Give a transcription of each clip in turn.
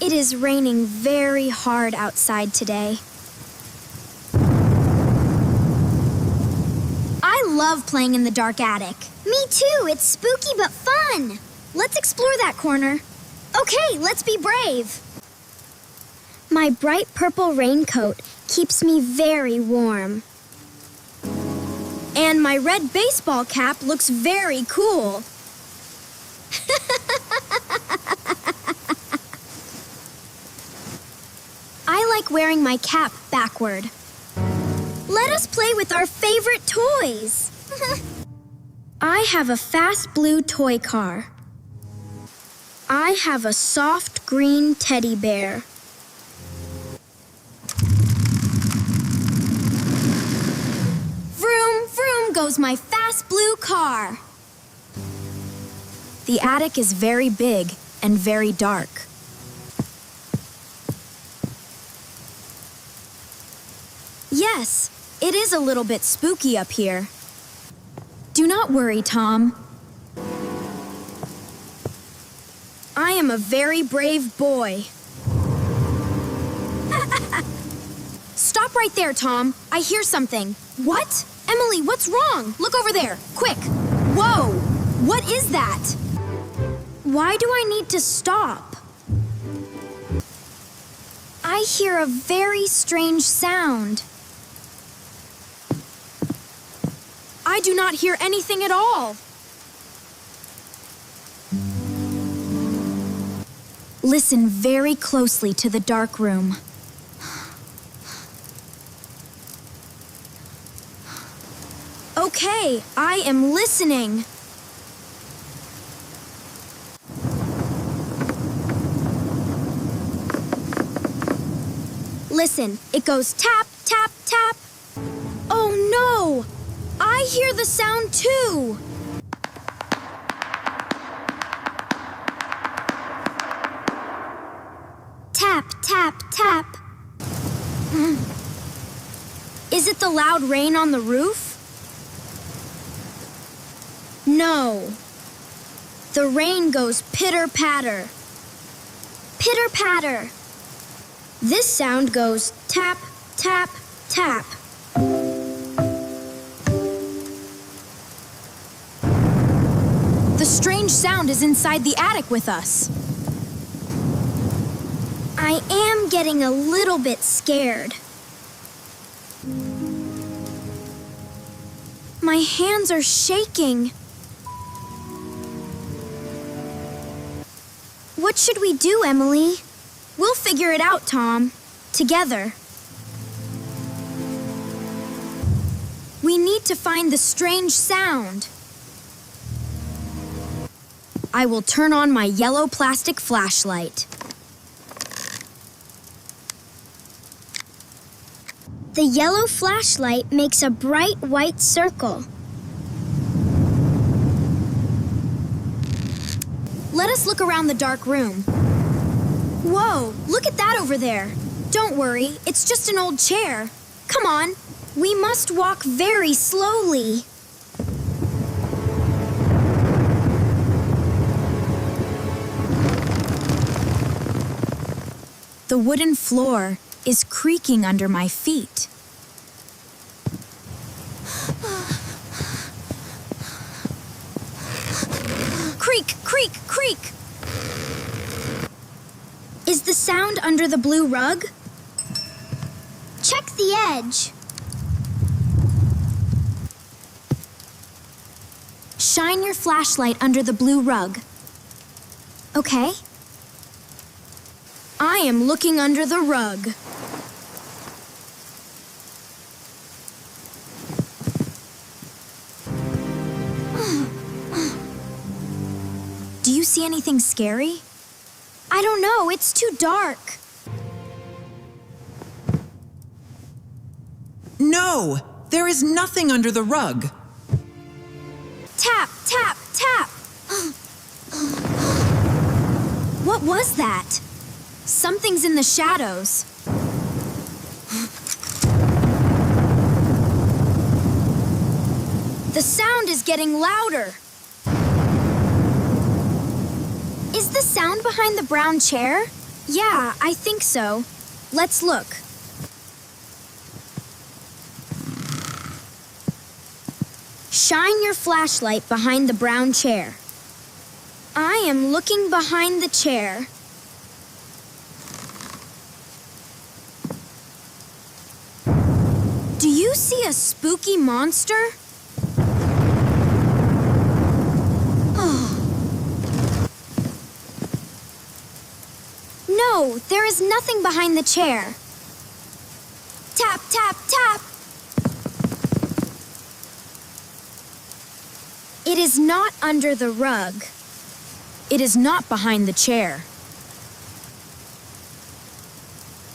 It is raining very hard outside today. I love playing in the dark attic. Me too. It's spooky but fun. Let's explore that corner. Okay, let's be brave. My bright purple raincoat keeps me very warm. And my red baseball cap looks very cool. I like wearing my cap backward. Let us play with our favorite toys. I have a fast blue toy car. I have a soft green teddy bear. Vroom, vroom goes my fast blue car. The attic is very big and very dark. Yes, it is a little bit spooky up here. Do not worry, Tom. I am a very brave boy. Stop right there, Tom. I hear something. What? Emily, what's wrong? Look over there, quick. Whoa! What is that? Why do I need to stop? I hear a very strange sound. I do not hear anything at all. Listen very closely to the dark room. Okay, I am listening. Listen, it goes tap, tap, tap. Oh no! I hear the sound too. Tap, tap, tap. Is it the loud rain on the roof? No. The rain goes pitter-patter. Pitter-patter. This sound goes tap, tap, tap. The strange sound is inside the attic with us. I am getting a little bit scared. My hands are shaking. What should we do, Emily? We'll figure it out, Tom. Together. We need to find the strange sound. I will turn on my yellow plastic flashlight. The yellow flashlight makes a bright white circle. Let us look around the dark room. Whoa, look at that over there. Don't worry, it's just an old chair. Come on, we must walk very slowly. The wooden floor is creaking under my feet. Creak, creak, creak. Is the sound under the blue rug? Check the edge. Shine your flashlight under the blue rug. Okay. I am looking under the rug. Do you see anything scary? I don't know, it's too dark. No, there is nothing under the rug. Tap, tap, tap. What was that? Something's in the shadows. The sound is getting louder. Is the sound behind the brown chair? Yeah, I think so. Let's look. Shine your flashlight behind the brown chair. I am looking behind the chair. Do you see a spooky monster? No, there is nothing behind the chair. Tap, tap, tap. It is not under the rug. It is not behind the chair.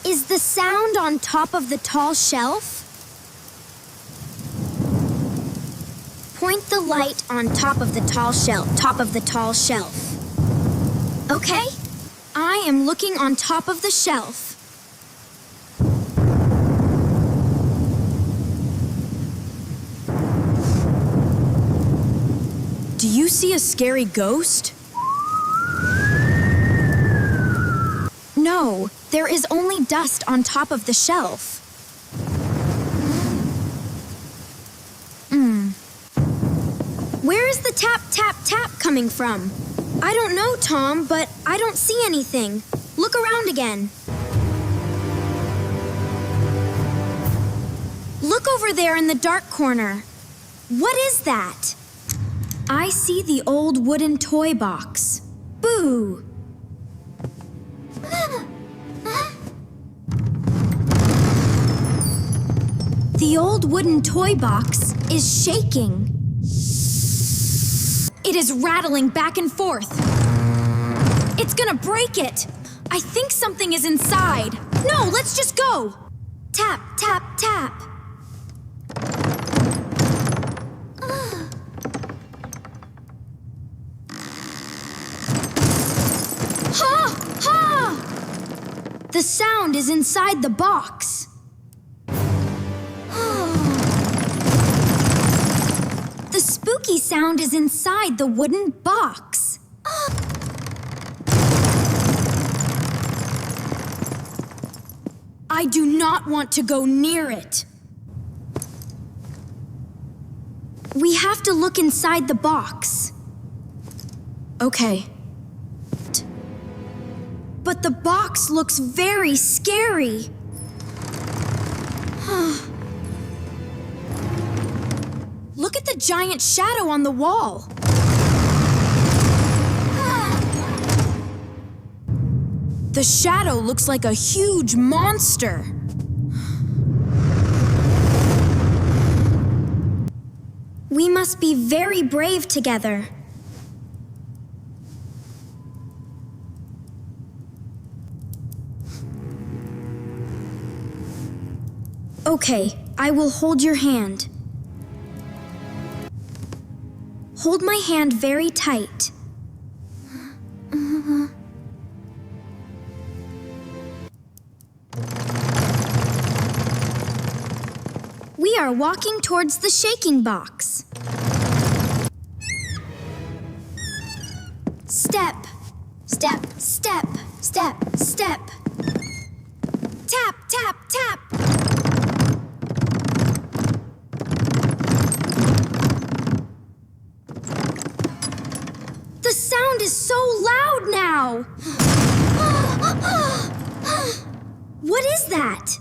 Is the sound on top of the tall shelf? Point the light on top of the tall shelf. Okay? I am looking on top of the shelf. Do you see a scary ghost? No, there is only dust on top of the shelf. Where is the tap, tap, tap coming from? I don't know, Tom, but I don't see anything. Look around again. Look over there in the dark corner. What is that? I see the old wooden toy box. Boo! The old wooden toy box is shaking. It is rattling back and forth. It's gonna break it. I think something is inside. No, let's just go. Tap, tap, tap. Ha! Ha! The sound is inside the box. The spooky sound is inside the wooden box. I do not want to go near it. We have to look inside the box. Okay. But the box looks very scary. Look at the giant shadow on the wall. The shadow looks like a huge monster. We must be very brave together. Okay, I will hold your hand. Hold my hand very tight. We are walking towards the shaking box. Step, step, step, step, step. Tap, tap, tap. The sound is so loud now. What is that?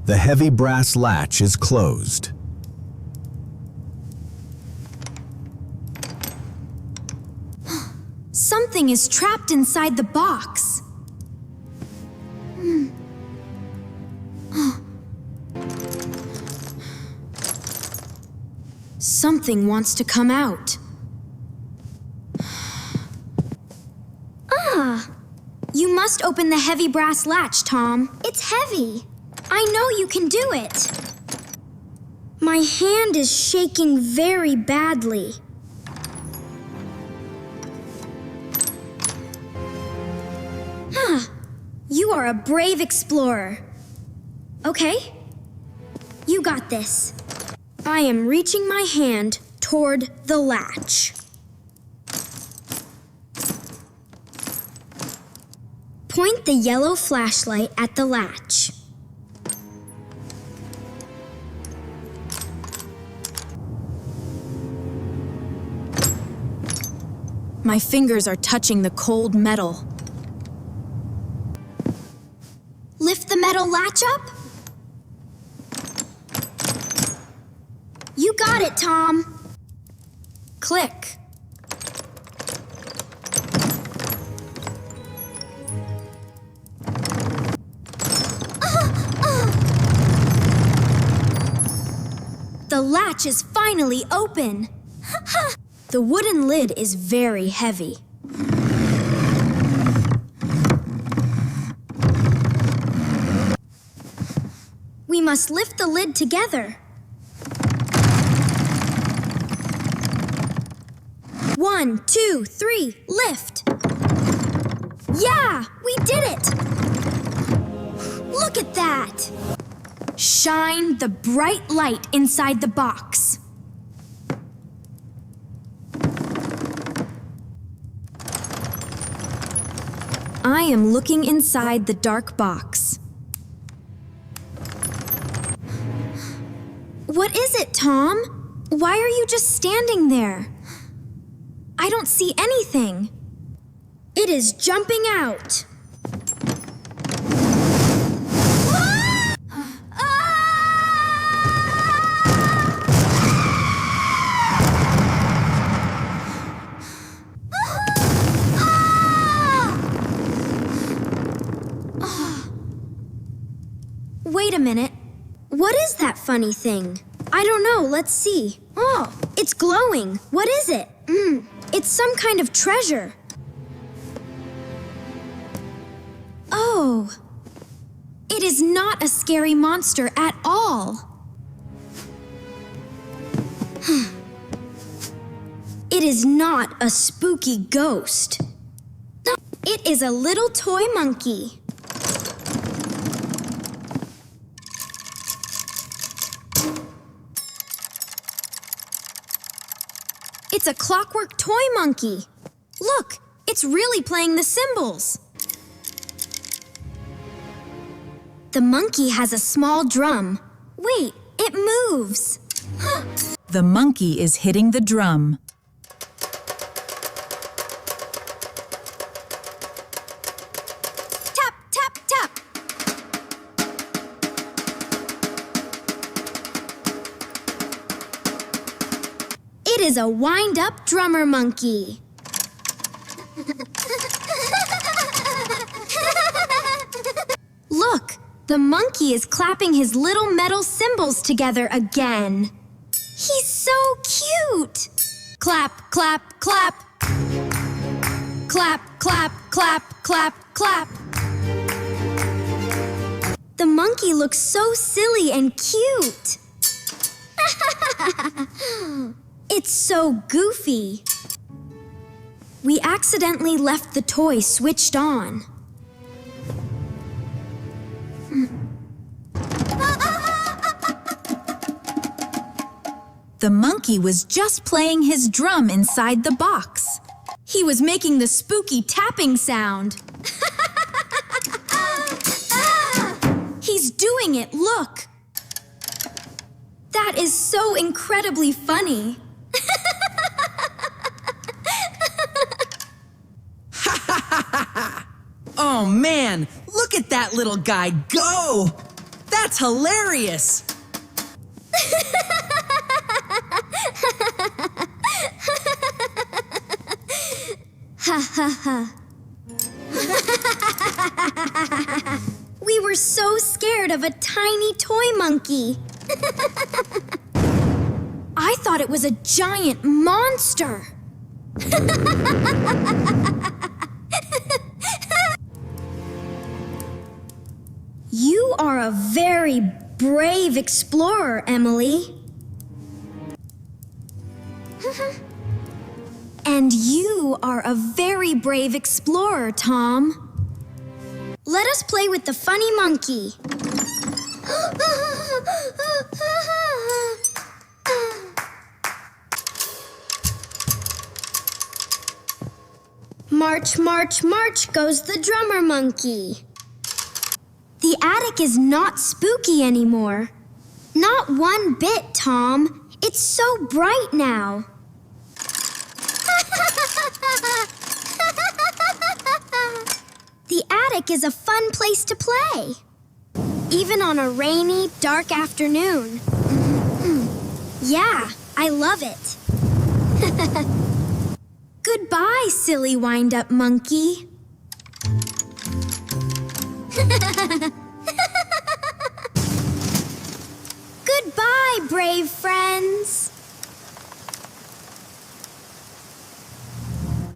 The heavy brass latch is closed. Something is trapped inside the box. Something wants to come out. You must open the heavy brass latch, Tom. It's heavy. I know you can do it. My hand is shaking very badly. You are a brave explorer. Okay, you got this. I am reaching my hand toward the latch. Point the yellow flashlight at the latch. My fingers are touching the cold metal. Lift the metal latch up. You got it, Tom. Click. The latch is finally open. The wooden lid is very heavy. We must lift the lid together. 1, 2, 3, lift! Yeah, we did it! Look at that! Shine the bright light inside the box. I am looking inside the dark box. What is it, Tom? Why are you just standing there? I don't see anything. It is jumping out. Wait a minute. What is that funny thing? I don't know. Let's see. Oh, it's glowing. What is it? It's some kind of treasure. Oh. It is not a scary monster at all. It is not a spooky ghost. It is a little toy monkey. It's a clockwork toy monkey. Look, it's really playing the cymbals. The monkey has a small drum. Wait, it moves. The monkey is hitting the drum. Tap, tap, tap. It is a wind-up drummer monkey. Look, the monkey is clapping his little metal cymbals together again. He's so cute. Clap, clap, clap. Clap, clap, clap, clap, clap. The monkey looks so silly and cute. It's so goofy. We accidentally left the toy switched on. The monkey was just playing his drum inside the box. He was making the spooky tapping sound. He's doing it, look. That is so incredibly funny. Oh man, look at that little guy go! That's hilarious! Ha ha ha. We were so scared of a tiny toy monkey. I thought it was a giant monster. You are a very brave explorer, Emily. And you are a very brave explorer, Tom. Let us play with the funny monkey. march, march, march goes the drummer monkey. The attic is not spooky anymore. Not one bit, Tom. It's so bright now. The attic is a fun place to play, even on a rainy, dark afternoon. Yeah, I love it. Goodbye, silly wind-up monkey.